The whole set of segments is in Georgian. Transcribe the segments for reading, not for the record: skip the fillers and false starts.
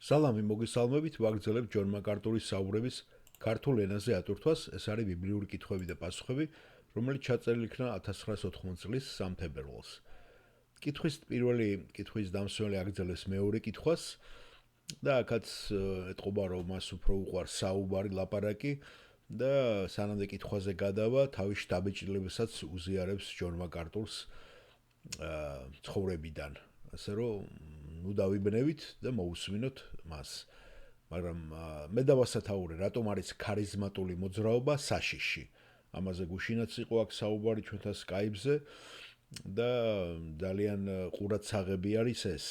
სალამი მოგესალმებით, ვაგრძელებთ ჯონ მაკარტურის საუბრების ქართულ ენაზე ატვირთვას. ეს არის ბიბლიური კითხვები და პასუხები, რომელიც ჩაწერილი იქნა 1980 წლის 3 თებერვალს. კითხვის პირველი კითხვის დამსველი აგრძელებს მეორე კითხვას და აქაც ეთყობა, რომ მას უფრო უყვარს საუბარი, ლაპარაკი და სანამდე კითხვაზე გადავა, თავის შთაბეჭდილებასაც უზიარებს ჯონ მაკარტურს ცხოვრებიდან. ასე რომ ნუ დავიბნევით და მოусმინოთ მას. მაგრამ მე დავასათაურე, რატომ არის ქარიზმატული მოძრაობა საშიში. ამაზე გუშინაც იყო აქ საუბარი ჩვენთან Skype-ზე და ძალიან ყურადსაღები არის ეს.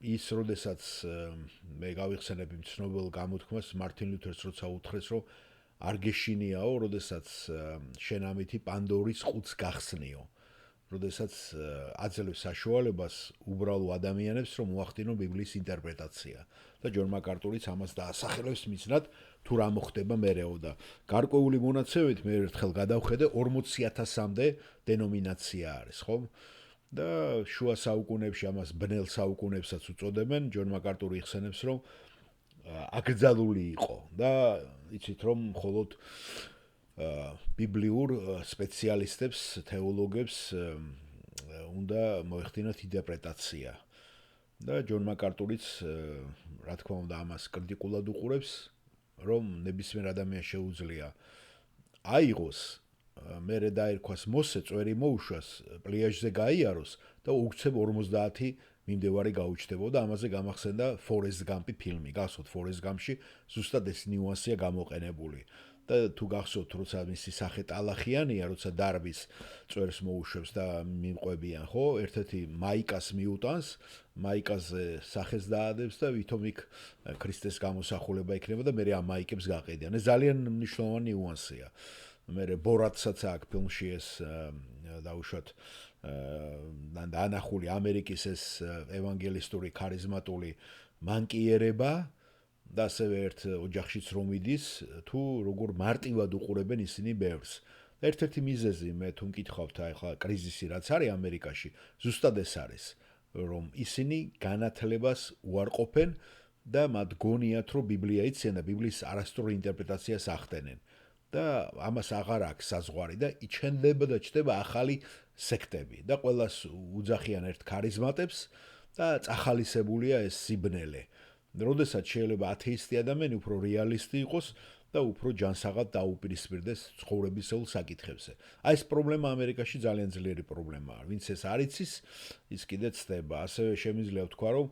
ის როდესაც მე გავიხსენებ იმ ცნობილ გამოთქმას მარტინ ლუთერს როცა უთხრეს, რომ არ გეშინიაო, როდესაც შენ ამითი პანდორის ყუთს გახსნიო. როდესაც აძლევს საშუალებას უბრალო ადამიანებს, რომ მოახდინონ ბიბლიის ინტერპრეტაცია. და ჯონ მაკარტურიც ამას დაასახელებს მიზნად, თუ რა მოხდება მერეო და გარკვეული მონაცემებით მე ერთხელ გადავხედე 40,000-მდე დენომინაცია არის, ხო? და შუა საუკუნეებში ამას ბნელ საუკუნეებსაც უწოდებენ. ჯონ მაკარტური იხსენებს, რომ აკრძალული იყო და იცით რომ მხოლოდ ბიბლიურ სპეციალისტებს, თეოლოგებს უნდა მოეხდინათ ინტერპრეტაცია. და ჯონ მაკარტურიც, რა თქმა უნდა, ამას კრიტიკულად უყურებს, რომ ნებისმიერ ადამიანს შეუძლია აიღოს, მერე დაერქვას მოსე, წვერი მოუშვას, პლიაჟზე გაიაროს და უგცებ 50 მიმდევარი გაუჩნდებოდა. ამაზე გამახსენდა Forrest Gump-ი ფილმი. გახსოვთ Forrest Gump-ში ზუსტად ეს ნიუანსია გამოყენებული. და თუ გახსოვთ, როცა მისი სახე ტალახიანია, როცა დარბის წვერს მოუშვებს და მიმყვებიან, ხო? ერთ-ერთი მაიკას მიუტანს, მაიკაზე სახეს დაადებს და ვითომ იქ ქრისტეს გამოსახულება იქნება და მე ამ მაიკებს გაყიდიან. ეს ძალიან მნიშვნელოვანი ნიუანსია. მე ბორატსაც აქ ფილმში ეს დაუშვათ დაანახული ამერიკის ეს ევანგელისტური ქარიზმატული მანკიერება და ასევე ერთ ოჯახშიც რომ იდის, თუ როგორ მარტივად უყურებენ ისინი ბევრს. ერთ-ერთი მიზეზი მე თუ მკითხავთ, ახლა კრიზისი რაც არის ამერიკაში, ზუსტად ეს არის, რომ ისინი განათლებას უარყოფენ და მათ გონიათ, რომ ბიბლია იციან და ბიბლიის არასწორი ინტერპრეტაციას ახდენენ. და ამას აღარ აქვს საზღვარი და იჩენდება და ჩდება ახალი სექტები და ყველას უძახიან ერთ ქარიზმატებს და წახალისებულია ეს სიბნელე. როდესაც შეიძლება ათეისტი ადამიანი უფრო რეალისტი იყოს და უფრო ჯანსაღად დაუპირისპირდეს ცხოვრებისეულ საკითხებზე. აი ეს პრობლემა ამერიკაში ძალიან ძლიერი პრობლემაა. ვინც ეს არ იცის, ის კიდე ცდება. ასევე შემიძლია ვთქვა, რომ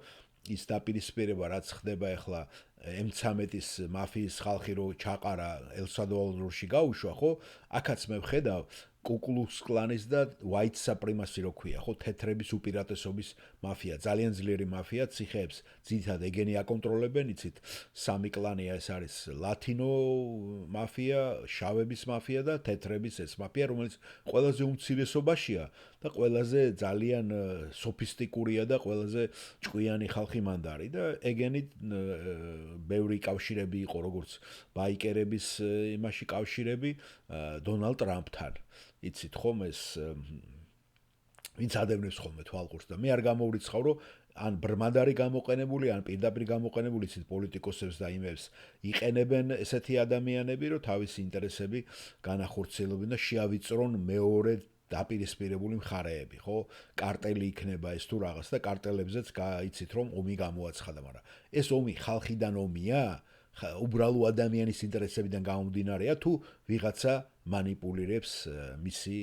ის დაპირისპირება, რაც ხდება ახლა M13-ის მაფიის ხალხი რო ჩაყარა ელ-სალვადორში გაუშვა, ხო? აქაც მე ვხედავ კუკლუქს კლანის და white supremacy რო ქვია, ხო? თეთრების უპირატესობის მაფია, ძალიან ძლიერი მაფია, ციხეებს ძირითადად ეგენი აკონტროლებენ, იცით, სამი კლანია, ეს არის ლათინო მაფია, შავების მაფია და თეთრების ეს მაფია, რომელიც ყველაზე უმცირესობაშია და ყველაზე ძალიან სოფისტიკურია და ყველაზე ჭკვიანი ხალხი მანდარი და ეგენი ბევრი კავშირები იყო, როგორც ბაიკერების იმაში კავშირები დონალდ ტრამპთან. იცით ხომ ეს ვინც ადევნებს ხოლმე თვალყურს და მე არ გამოვრიცხავ, რომ ან ბრმად არის გამოყენებული, ან პირდაპირ გამოყენებული, იცით პოლიტიკოსებს და იმებს იყენებენ ესეთი ადამიანები, რომ თავისი ინტერესები განახორციელებენ და შეავიწრონ მეორე დაპირისპირებული მხარეები, ხო? კარტელი იქნება ეს თუ რაღაც და კარტელებზეც იცით რომ ომი გამოაცხადა, მაგრამ ეს ომი ხალხიდან ომია, უბრალო ადამიანის ინტერესებიდან გამომდინარეა თუ ვიღაცა მანიპულირებს მისი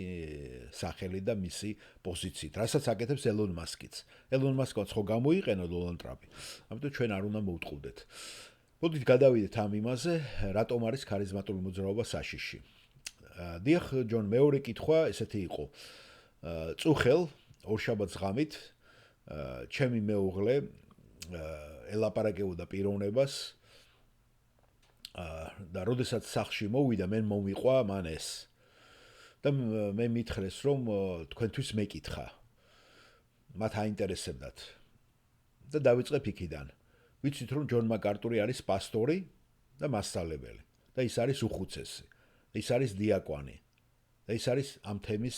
სახელი და მისი პოზიციით. რასაც აკეთებს ელონ მასკიც. ელონ მასკაც ხო გამოიყენა დონალდ ტრამპი. ამიტომ ჩვენ არ უნდა მოვტყუდეთ. მოდით გადავიდეთ ამ იმაზე, რატომ არის ქარიზმატული მოძრაობა საშიში. დიახ, ჯონ, მეორე კითხვა ესეთი იყო. წუხელ ორშაბათს ღამით ჩემი მეუღლე ელაპარაკებოდა პიროვნებას და როდესაც სახლში მოვიდა, მე მომიყვა მან ეს. და მე მითხრეს, რომ თქვენთვის მეკითხა. მათ აინტერესებდათ. და დავიწყებ იქიდან. ვიცით, რომ ჯონ მაკარტური არის პასტორი და მასწავლებელი და ის არის უხუცესი. ის არის დიაკვანი და ის არის ამ თემის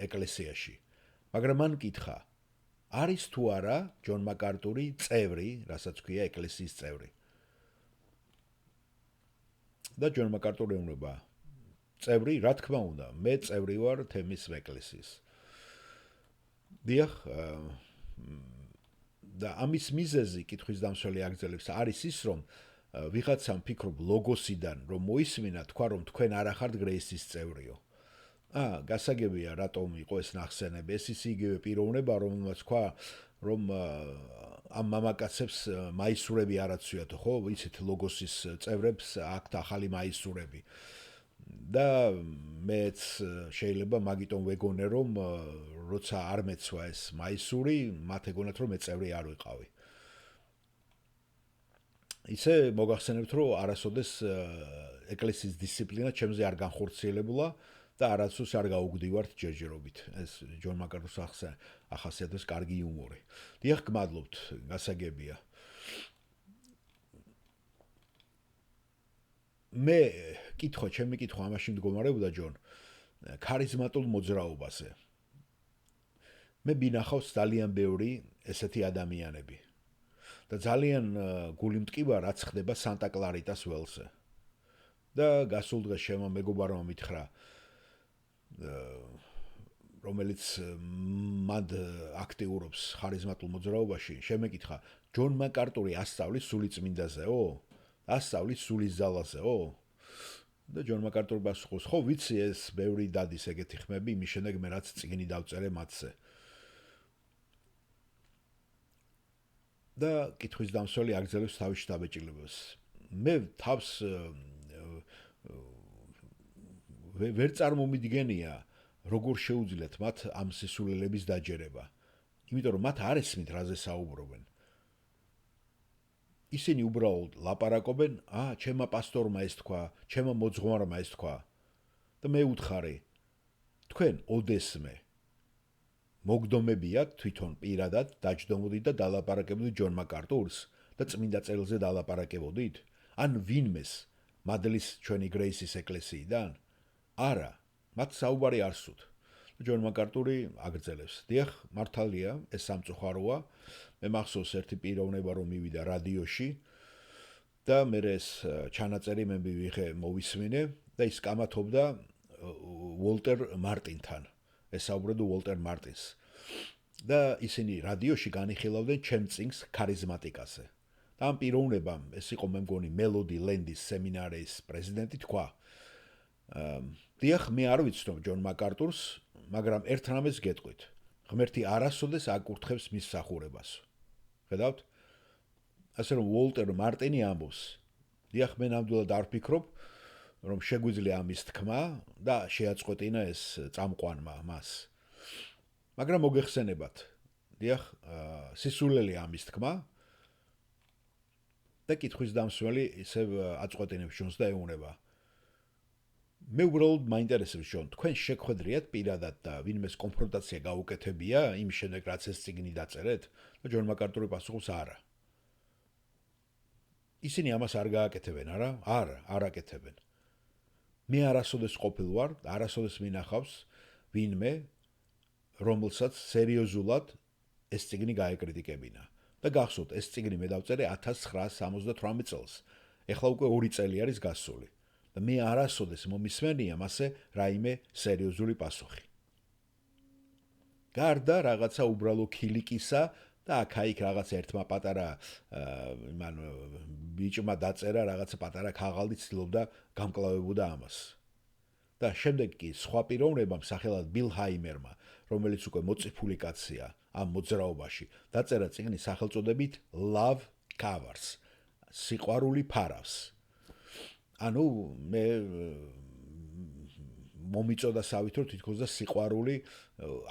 ეკლესიაში. მაგრამ მან მკითხა, არის თუ არა ჯონ მაკარტური წევრი, რასაც ქვია ეკლესიის წევრი. და ჯონ მაკარტური უნდა წევრი, რა თქმა უნდა, მე წევრი ვარ თემის ეკლესიის. დიახ, და ამის მიზეზი კითხვის დამცველი აგრძელებს არის ის, რომ ვიღაცამ ფიქრობ ლოგოსიდან რომ მოისმინა, თქვა რომ თქვენ არ ახართ გრეისის წევრიო. გასაგებია რატომ იყო ეს ნახსენები, ეს ის იგივე პიროვნება, რომელმაც თქვა რომ ამ მამაკაცებს მაისურები არ აცვიათ, ხო, იცით ლოგოსის წევრებს აქვთ ახალი მაისურები. და მეც შეიძლება მაგიტომ ვეგონე რომ როცა არ მეცვა ეს მაისური, მათ ეგონათ რომ მე წევრი არ ვიყავი. ისე მოგახსენებთ რომ არასოდეს ეკლესიის დისციპლინა ჩემზე არ განხორციელებულა და არასდროს არ გაუგდივართ ჯერჯერობით. ეს ჯონ მაკარტურის ახასიათებს კარგი იუმორი. დიახ, გმადლობთ, გასაგებია. მე ჩემი კითხვა ამაში მდგომარეობდა ჯონ ქარიზმატულ მოძრაობაზე. მე ბინახავს ძალიან ბევრი ესეთი ადამიანები. და ძალიან გული მტკივა რაც ხდება სანტა კლარიტას ველზე. და გასულ დღეს შემო მეგობარმა მითხრა რომელიც მად აქტიურობს ხარიზმატულ მოძრაობაში, შემეკითხა ჯონ მაკარტური ასწავლის სულიწმინდაზეო? ასწავლის სულის ზალაზეო? და ჯონ მაკარტური პასუხობს, ხო, ვიცი ეს ბევრი დადის ეგეთი ხმები, იმის შემდეგ მე რაც წიგნი დავწერე მათზე. და კითხვის დამცველი აგრძელებს თავის შთაბეჭდილებას. მე თავს ვერ წარმომიდგენია, როგორ შეუძლიათ მათ ამ სისულელების დაჯერება. იმიტომ რომ მათ არ ესმით რაზე საუბრობენ. ისინი უბრალოდ ლაპარაკობენ, ჩემმა პასტორმა ეს თქვა, ჩემმა მოძღვარმა ეს თქვა. და მე უთხარი, თქვენ ოდესმე მოგდომებიათ თვითონ პირადად დაჯდომოდით და დალაპარაკებოდით ჯონ მაკარტურს და წმინდა წელზე დალაპარაკებოდით? ან ვინმეს მადლის ჩვენი გრეისის ეკლესიიდან? არა, მათ საუბარი არ სურთ. ჯონ მაკარტური აგრძელებს. დიახ, მართალია, ეს სამწუხაროა. მე მახსოვს ერთი პიროვნება რომ მივიდა რადიოში და მე ეს ჩანაწერი მე მოვისმინე და ის კამათობდა უოლტერ მარტინთან. ესაუბრებდა უოლტერ მარტინს. და ისინი რადიოში განიხილავდნენ ჩემ წიგნს ქარიზმატიკაზე. და ამ პიროვნებამ, ეს იყო მე მგონი მელოდი ლენდის სემინარიის პრეზიდენტი, თქვა დიახ, მე არ ვიცნობ ჯონ მაკარტურს, მაგრამ ერთ რამეს გეტყვით. ღმერთი არასოდეს აკურთხებს მის მსახურებას. ხედავთ? ასე რომ უოლტერ მარტინი ამბობს, დიახ, მე ნამდვილად არ ვფიქრობ, რომ შეგვიძლია ამის თქმა და შეაწყვეტინა ეს წამყვანმა მას. მაგრამ მოგეხსენებათ, დიახ, სისულელე ამის თქმა და კითხვის დამცველი ისევ აწყვეტინებს ჯონს და ეუბნება. მე უბრალოდ მაინტერესებს ჯონ, თქვენ შეგხვედრიათ პირადად და ვინმეს კონფრონტაცია გაუკეთებია იმ შემდეგ რაც ეს წიგნი დაწერეთ? და ჯონ მაკარტური პასუხობს, არა. ისინი ამას არ გააკეთებენ, არა? არა, არ აკეთებენ. მე არასოდეს ყოფილ ვარ, არასოდეს მინახავს ვინმე, რომელსაც სერიოზულად ეს წიგნი გაეკრიტიკებინა. და გახსოვთ, ეს წიგნი მე დავწერე 1978 წელს. ეხლა უკვე 2 წელი არის გასული. და მე არასოდეს მომისმენია მასე რაიმე სერიოზული პასუხი. გარდა რაღაცა უბრალო ქილიკისა და აქ-აიქ რაღაცა ერთმა პატარა ბიჭმა დაწერა რაღაცა პატარა ქაღალდი ცდილობდა გამკლავებოდა ამას. და შემდეგ კი სხვა პიროვნებამ სახელად ბილ ჰაიმერმა, რომელიც უკვე მოწიფული კაცია ამ მოძრაობაში, დაწერა წიგნი სახელწოდებით Love Covers, სიყვარული ფარავს. ანუ მე მომიწოდა სავით რომ თითქოს და სიყვარული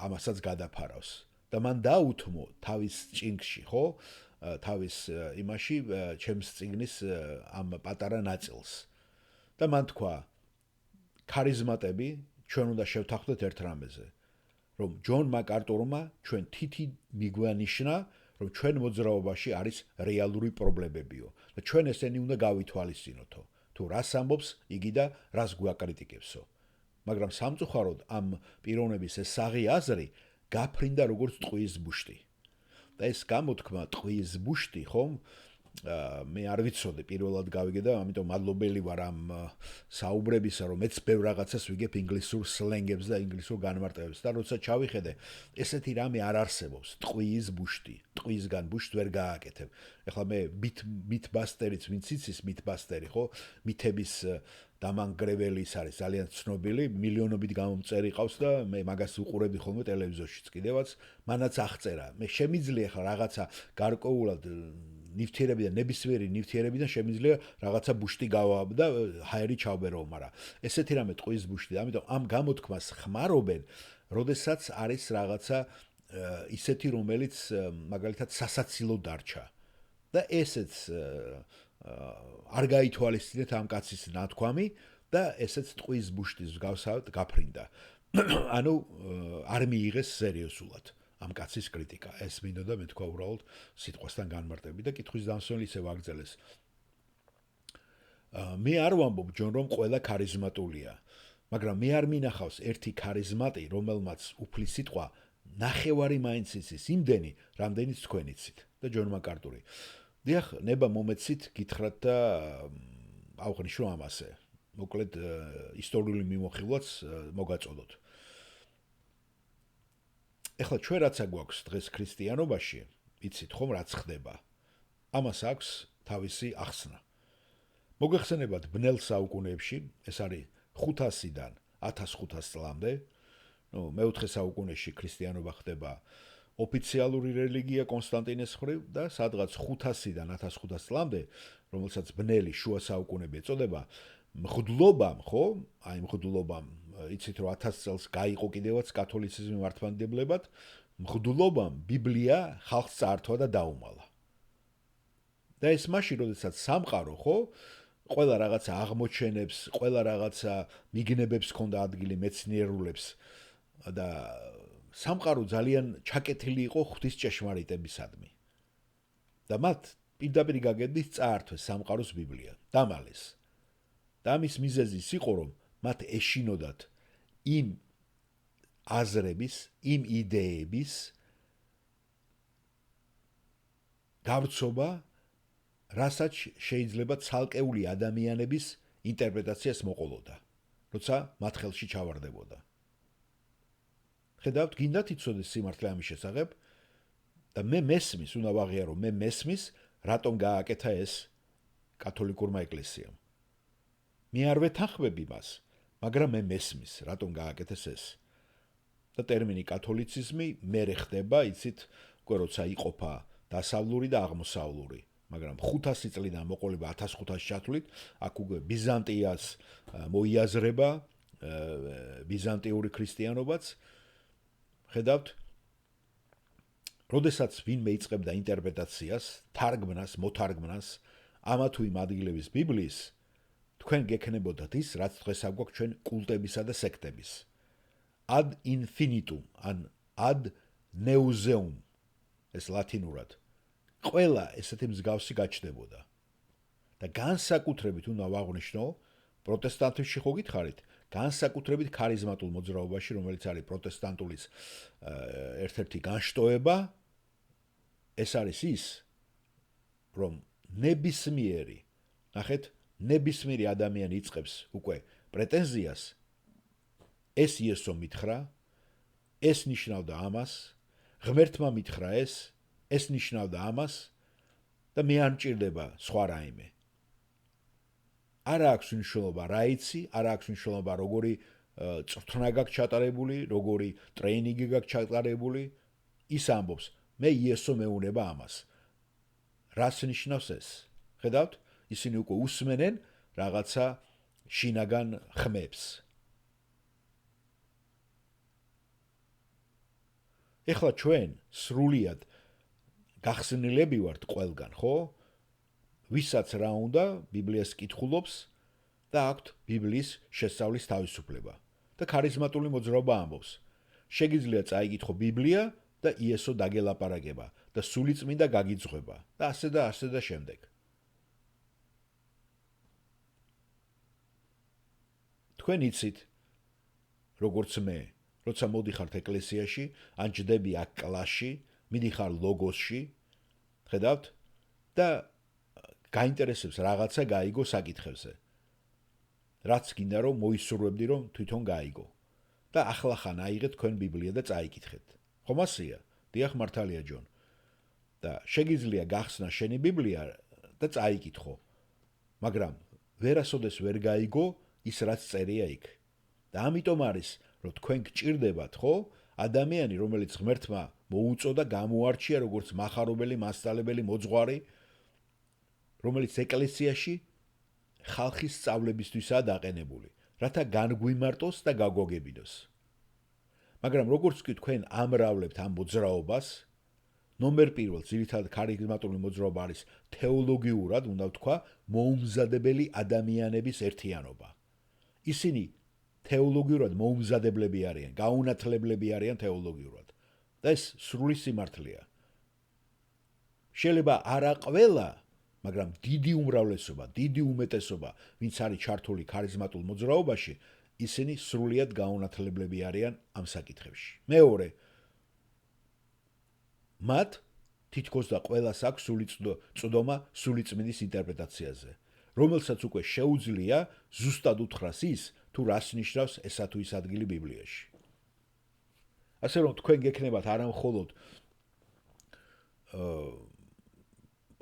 ამასაც გადაფარავს. და მან დაუთმო თავის ჭინგში, ხო? თავის იმაში ჩემს წიგნის ამ პატარა ნაწილს. და მან თქვა, ქარიზმატები ჩვენ უნდა შევთანხმდეთ ერთ რამეზე, რომ ჯონ მაკარტურმა ჩვენ თითი მიგვანიშნა, რომ ჩვენ მოძრაობაში არის რეალური პრობლემებიო და ჩვენ ესენი უნდა გავითვალისწინოთო. თუ რას ამბობს იგი და რას გვაკრიტიკებსო. მაგრამ სამწუხაროდ ამ პიროვნების ეს საღი აზრი გაფრინდა როგორც ტყუის ბუშტი. და ეს გამოთქმა ტყვის ბუშტი, ხომ? მე არ ვიცოდი პირველად გავიგე და ამიტომ მადლობელი ვარ ამ საუბრებისა, რომ მეც ბევრ რაღაცას ვიგებ ინგლისურ სლენგებს და ინგლისურ განმარტებებს და როცა ჩავიხედე, ესეთი რამე არ არსებობს, ტყვის ბუშტი, ტყვისგან ბუშტს ვერ გააკეთებ. ეხლა მე მითბასტერიც ვინც იცის მითბასტერი, ხო? მითების დამანგრეველი ის არის ძალიან ცნობილი, მილიონობით გამომწერი ყავს და მე მაგას უყურები ხოლმე ტელევიზორშიც კიდევაც, მანაც აღწერა. მე შემიძლია ხა რაღაცა გარკვეულად ნივთიერებიდან, ნებისმიერი ნივთიერებიდან შემიძლია რაღაცა ბუშტი გავა და ჰაერი ჩავბერო, მაგრამ ესეთი რამე ტყვის ბუშტი, ამიტომ ამ გამოთქმას ხმარობენ, როდესაც არის რაღაცა ისეთი, რომელიც მაგალითად სასაცილო დარჩა. და ესეც არ გაითვალისწინეთ ამ კაცის ნათქვამი და ესეც ტყვის ბუშტის მსგავსად გაფრინდა. ანუ არ მიიღეს სერიოზულად. ამ კაცის კრიტიკა. ეს მინდოდა მე თქვა უბრალოდ სიტყვასთან განმარტები და კითხვის დამსვენელი ისე ვაგრძელეს. მე არ ვამბობ ჯონ რომ ყველა ქარიზმატულია, მაგრამ მე არ მინახავს ერთი ქარიზმატი, რომელმაც უფლის სიტყვა ნახევარი მაინც იცის იმდენი, რამდენიც თქვენ იცით და ჯონ მაკარტური. დიახ, ნება მომეცით, გითხრათ და ავღნიშნო ამასე. მოკლედ ისტორიული მიმოხილვაც მოგაწოდოთ. ეხლა ჩვენ რაცა გვაქვს დღეს ქრისტიანობაში, იცით ხომ რაც ხდება. ამას აქვს თავისი ახსნა. მოგეხსენებათ ბნელ საუკუნეებში, ეს არის 500-დან 1500 წლამდე, მეოთხე საუკუნეში ქრისტიანობა ხდება ოფიციალური რელიგია კონსტანტინეს მხრივ და სადღაც 500-დან 1500 წლამდე, რომელსაც ბნელი შუა საუკუნეები ეწოდება, მღვდლობამ, ხო? აი მღვდლობამ იცით რომ 1000 წელს გაიყო კიდევაც კათოლიციზმი მართლმადიდებლებად, მღვდლობამ ბიბლია ხალხს წაართვა და დაუმალა. და ეს მაშინ, როდესაც სამყარო, ხო? ყველა რაღაცა აღმოჩენებს, ყველა რაღაცა მიგნებებს ჰქონდა ადგილი მეცნიერულებს და სამყარო ძალიან ჩაკეტილი იყო ღვთის ჭეშმარიტებისადმი. და მათ პირდაპირ გაგებდით წაართვეს სამყაროს ბიბლია, დამალეს. და ამის მიზეზი ის იყო, რომ მათ ეშინოდათ იმ აზრების, იმ იდეების გავრცობა, რასაც შეიძლება ცალკეული ადამიანების ინტერპრეტაციას მოყოლოდა, როცა მათ ხელში ჩავარდებოდა. ხედავთ, გინდათ იცოდეს სიმართლე ამის შესახებ და მე მესმის, უნდა ვაღიარო, მე მესმის, რატომ გააკეთა ეს კათოლიკურმა ეკლესიამ. მე არ ვეთანხმები მას, მაგრამ მე მესმის, რატომ გააკეთეს ეს. და ტერმინი კათოლიციზმი მერე ხდება, იცით, უკვე როცა იყოფა დასავლური და აღმოსავლური, მაგრამ 500 წლიდან მოყოლება 1500 ჩათვლით, აქ უკვე ბიზანტიას მოიაზრება, ბიზანტიური ქრისტიანობაც. ხედავთ, როდესაც ვინმე იწყებდა ინტერპრეტაციას, თარგმნას, მოთარგმნას ამა თუ იმ ადგილების ბიბლიის, თქვენ გექნებოდათ ის, რაც დღეს აგვაქვს ჩვენ კულტებისა და სექტების. ad infinitum, an ad nauseum, ეს ლათინურად. ყველა ესეთი მსგავსი გაჩნდებოდა. და განსაკუთრებით უნდა ვაღვნიშნო, პროტესტანტებში ხო გითხარით, განსაკუთრებით ქარიზმატულ მოძრაობაში, რომელიც არის პროტესტანტულის ერთ-ერთი განშტოება, ეს არის ის, რომ ნებისმიერი, ნახეთ, ნებისმიერი ადამიანი იწყებს უკვე პრეტენზიას, ეს იესო მითხრა, ეს ნიშნავდა ამას, ღმერთმა მითხრა ეს ნიშნავდა ამას და მე არ მჭირდება სხვა რაიმე. არა აქვს მნიშვნელობა რა იცი, არა აქვს მნიშვნელობა როგორი წვრთნა გაქვს ჩატარებული, როგორი ტრეინინგი გაქვს ჩატარებული, ის ამბობს, მე იესო მეუნება ამას. რას ნიშნავს ეს? ხედავთ, ისინი უკვე უსმენენ რაღაცა შინაგან ხმებს. ეხლა ჩვენ სრულიად გახსნილები ვართ ყველგან, ხო? ვისაც რა უნდა, ბიბლიას კითხულობს და აქვთ ბიბლიის შესწავლის თავისუფლება. და ქარიზმატული მოძრაობა ამბობს, შეგიძლია წაიკითხო ბიბლია და იესო დაგელაპარაკება და სულიწმინდა გაგიძღვება და ასე და შემდეგ. თქვენ იცით, როგორც მე, როცა მოდიხართ ეკლესიაში, ან ჯდები აქ კლასში, მიდიხარ ლოგოსში, ხედავთ და გაინტერესებს რაღაცა გაიგო საკითხებზე. რაც გინდა რომ მოისურვებდი რომ თვითონ გაიგო. და ახლახან აიღეთ თქვენ ბიბლია და წაიკითხეთ. ხომ ასეა? დიახ, მართალია ჯონ. და შეგიძლია გახსნა შენი ბიბლია და წაიკითხო. მაგრამ ვერასოდეს ვერ გაიგო ის რაც წერია იქ. და ამიტომ არის რომ თქვენ გჭირდებათ, ხო? ადამიანი, რომელიც ღმერთმა მოუწოდა, გამოარჩია როგორც მახარებელი, მასწავლებელი, მოძღვარი, რომელიც ეკლესიაში ხალხის სწავლებისთვისაა დაყენებული, რათა განგვიმარტოს და გაგვაგებინოს. მაგრამ როგორც კი თქვენ ამრავლებთ ამ მოძრაობას, ნომერ პირველ ძირითადად ქარიზმატული მოძრაობა არის თეოლოგიურად, უნდა ვთქვა, მოუმზადებელი ადამიანების ერთიანობა. ისინი თეოლოგიურად მოუმზადებლები არიან, გაუნათლებლები არიან თეოლოგიურად. და ეს სრული სიმართლეა. შეიძლება არა ყველა, მაგრამ დიდი უმრავლესობა, დიდი უმეტესობა, ვინც არის ჩართული ქარიზმატულ მოძრაობაში, ისინი სრულიად გაუნათლებლები არიან ამ საკითხებში. მეორე, მათ თითქოს და ყველას აქვს სულიწოდომა სულიწმინდის ინტერპრეტაციაზე, რომელსაც უკვე შეუძლია ზუსტად უთხრას ის, თუ რას ნიშნავს ესა თუ ის ადგილი ბიბლიაში. ასე რომ თქვენ გექნებათ არა მხოლოდ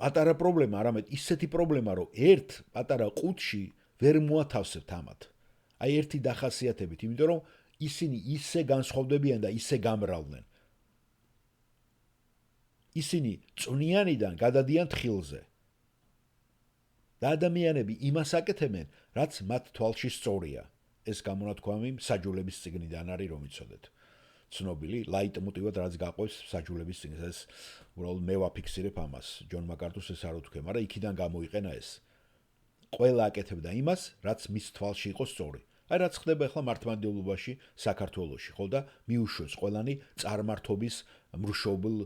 პატარა პრობლემა, არამედ ისეთი პრობლემა, რომ ერთ პატარა ყუთში ვერ მოათავსებთ ამათ. აი ერთი დახასიათებით, იმიტომ რომ ისინი ისე განსხვავდებიან და ისე გამრავლენ. ისინი წვნიანიდან გადადიან თხილზე. და ადამიანები იმას აკეთებენ, რაც მათ თვალში სწორია. ეს გამონათქვამი საჯულების წიგნიდან არის, რომ იცოდეთ. ცნობილი ლაიტმოტივად რაც გაყვეს საჯულების წიგნს, ეს უბრალოდ მე ვაფიქსირებ ამას. ჯონ მაკარტუს ეს არ უთქვია, მაგრამ იქიდან გამოიყენა ეს. ყველა აკეთებდა იმას, რაც მის თვალში იყო სწორი. აი რაც ხდება ახლა მართლმადიდებლობაში საქართველოში, ხო და მიუშვეს ყველანი წარმართობის მრუშობილ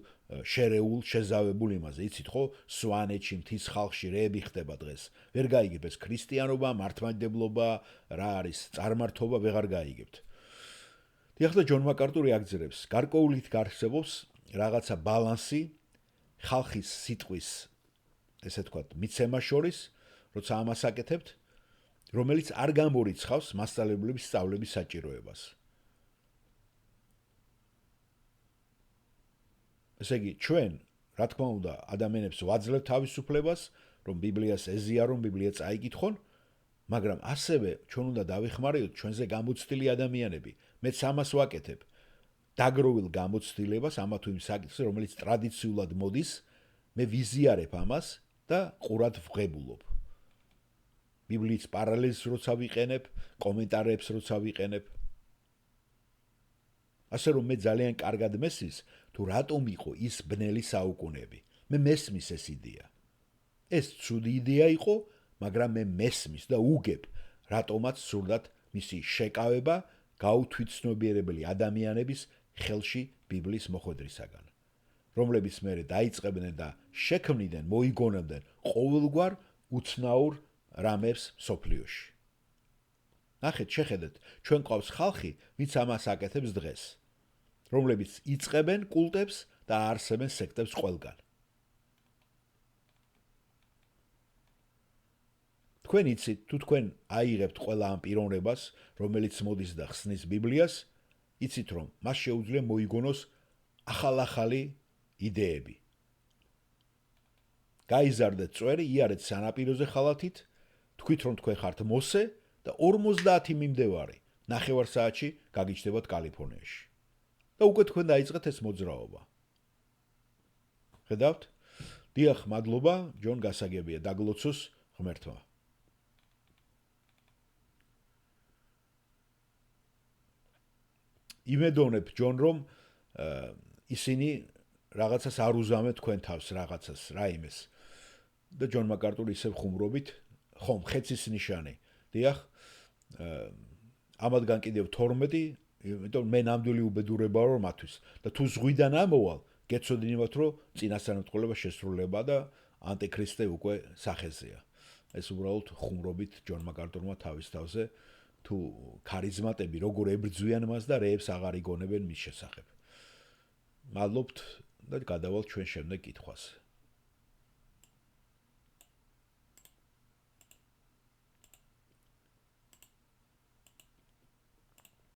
შერეულ შეზავებულ იმაზე, იცით ხო? სვანეთში, მთის ხალხში რეები ხდება დღეს. ვერ გაიგებ ეს ქრისტიანობა, მართლმადიდებლობა, რა არის, წარმართობა ვეღარ გაიგებთ. დიახ და ჯონ მაკარტური აგრძელებს, გარკვეულით გარსებობს რაღაცა ბალანსი ხალხის სიტყვის, ესე ვთქვათ, მიცემა შორის, როცა ამას აკეთებთ, რომელიც არ გამორიცხავს მასწავლებლების სწავლების საჭიროებას. ესე იგი, ჩვენ, რა თქმა უნდა, ადამიანებს ვაძლევთ თავისუფლებას, რომ ბიბლიას ეზიარონ, ბიბლია წაიკითხონ, მაგრამ ასევე ჩვენ უნდა დავეხმაროთ ჩვენზე გამოცდილი ადამიანები. მეც ამას ვაკეთებ. დაგროვილ გამოცდილებას ამა თუ იმ საკითხზე, რომელიც ტრადიციულად მოდის, მე ვიზიარებ ამას და ყურად ვღებულობ. ბიბლიის პარალელს როცა ვიყენებ, კომენტარებს როცა ვიყენებ. ასე რომ მე ძალიან კარგად მესმის, თუ რატომ იყო ის ბნელი საუკუნეები. მე მესმის ეს იდეა. ეს ცუდი იდეა იყო, მაგრამ მე მესმის და უგებ, რატომაც სურდათ მისი შეკავება გაუთვითცნობიერებელი ადამიანების ხელში ბიბლიის მოხვედრისაგან, რომლებიც მერე დაიწყებდნენ და შექმნიდნენ, მოიგონებდნენ ყოველგვარ უცნაურ რამებს სოფლიოში. ნახეთ, შეხედეთ, ჩვენ ყავს ხალხი, ვინც ამას აკეთებს დღეს, რომლებიც იწყებენ კულტებს და არსებენ სექტებს ყველგან. თქვენ იცით, თუ თქვენ აიღებთ ყველა ამ პიროვნებას, რომელიც მოდის და ხსნის ბიბლიას, იცით რომ მას შეუძლია მოიგონოს ახალ-ახალი იდეები. გაიზარდეთ წვერი, იარეთ სანაპიროზე ხალათით, თქვით რომ თქვენ ხართ მოსე და 50 მიმდევარი ნახევარ-საათში გაგიჩნდებათ კალიფორნიაში. და უკვე თქვენ დაიწყეთ ეს მოძრაობა. ხედავთ? დიახ, მადლობა, ჯონ, გასაგებია, დაგლოცოს ღმერთმა. იმედოვნებ ჯონ რომ ისინი რაღაცას არ უზამენ თქვენ თავს რაღაცას რაიმეს და ჯონ მაკარტური ისევ ხუმრობით ხომ ხეცის ნიშანი დიახ ამადგან კიდევ 12 იმიტომ მე ნამდვილი უბედურება ვარ მათთვის და თუ ზღვიდან ამოვალ გეცოდინებათ რომ წინასწარმეტყველება შესრულება და ანტიქრისტე უკვე სახეზეა ეს უბრალოდ ხუმრობით ჯონ მაკარტურმა თავის თავზე თუ ქარიზმატები როგორ ებრძვიან მას და რეებს აღარ იგონებენ მის შესახებ. მადლობთ და გადავალთ ჩვენ შემდეგ კითხვას.